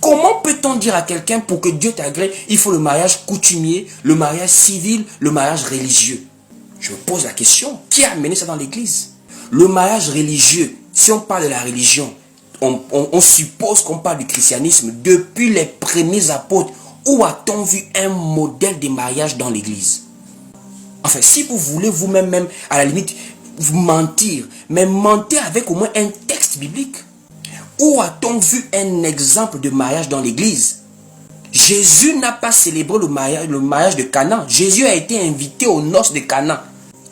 Comment peut-on dire à quelqu'un pour que Dieu t'agrée, il faut le mariage coutumier, le mariage civil, le mariage religieux? Je me pose la question, qui a amené ça dans l'église? Le mariage religieux, si on parle de la religion, on suppose qu'on parle du christianisme. Depuis les premiers apôtres, où a-t-on vu un modèle de mariage dans l'église? Enfin, si vous voulez vous-même, à la limite, vous mentir, mais mentez avec au moins un texte biblique. Où a-t-on vu un exemple de mariage dans l'église? Jésus n'a pas célébré le mariage de Cana. Jésus a été invité aux noces de Cana.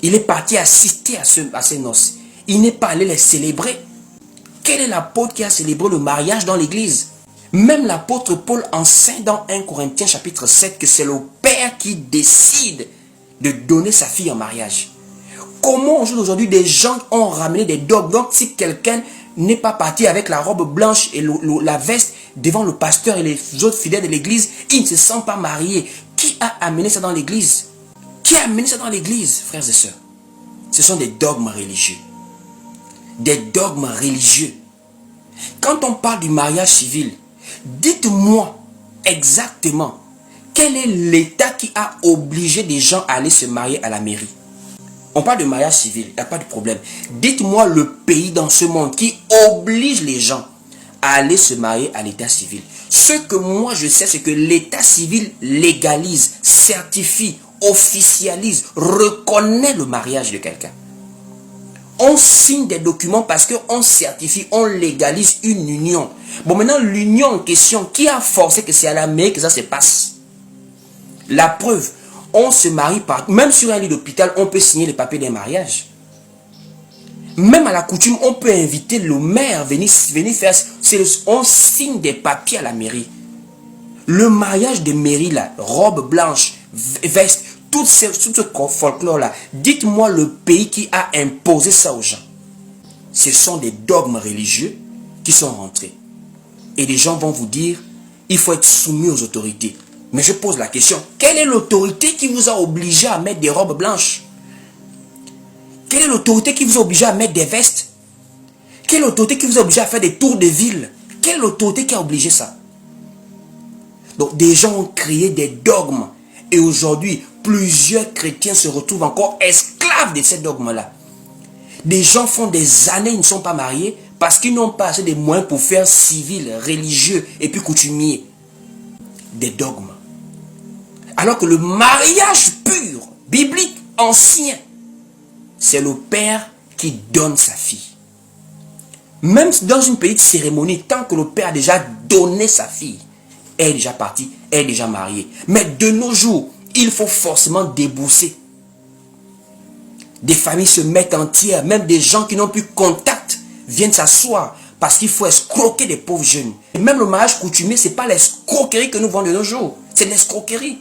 Il est parti assister à ces noces. Il n'est pas allé les célébrer. Quel est l'apôtre qui a célébré le mariage dans l'église? Même l'apôtre Paul enseigne dans 1 Corinthiens chapitre 7 que c'est le père qui décide de donner sa fille en mariage. Comment aujourd'hui des gens ont ramené des dogmes? Donc si quelqu'un n'est pas parti avec la robe blanche et la veste devant le pasteur et les autres fidèles de l'église, il ne se sent pas marié. Qui a amené ça dans l'église? Qui a amené ça dans l'église, frères et sœurs? Ce sont des dogmes religieux. Des dogmes religieux. Quand on parle du mariage civil, dites-moi exactement quel est l'État qui a obligé des gens à aller se marier à la mairie. On parle de mariage civil, il n'y a pas de problème. Dites-moi le pays dans ce monde qui oblige les gens à aller se marier à l'état civil. Ce que moi je sais, c'est que l'état civil légalise, certifie, officialise, reconnaît le mariage de quelqu'un. On signe des documents parce qu'on certifie, on légalise une union. Bon, maintenant, l'union en question, qui a forcé que c'est à la mairie que ça se passe? La preuve, on se marie par... Même sur un lit d'hôpital, on peut signer les papiers d'un mariage. Même à la coutume, on peut inviter le maire à venir faire... On signe des papiers à la mairie. Le mariage de mairie, là, robe blanche, veste, tout ce folklore-là, dites-moi le pays qui a imposé ça aux gens. Ce sont des dogmes religieux qui sont rentrés. Et les gens vont vous dire, il faut être soumis aux autorités. Mais je pose la question, quelle est l'autorité qui vous a obligé à mettre des robes blanches? Quelle est l'autorité qui vous a obligé à mettre des vestes? Quelle est l'autorité qui vous a obligé à faire des tours de ville? Quelle est l'autorité qui a obligé ça? Donc des gens ont créé des dogmes. Et aujourd'hui, plusieurs chrétiens se retrouvent encore esclaves de ces dogmes-là. Des gens font des années, ils ne sont pas mariés parce qu'ils n'ont pas assez de moyens pour faire civil, religieux et puis coutumier. Des dogmes. Alors que le mariage pur, biblique, ancien, c'est le père qui donne sa fille. Même dans une petite cérémonie, tant que le père a déjà donné sa fille, elle est déjà partie, elle est déjà mariée. Mais de nos jours, il faut forcément débourser. Des familles se mettent entières, même des gens qui n'ont plus contact viennent s'asseoir parce qu'il faut escroquer des pauvres jeunes. Et même le mariage coutumier, ce n'est pas l'escroquerie que nous vendons de nos jours, c'est l'escroquerie.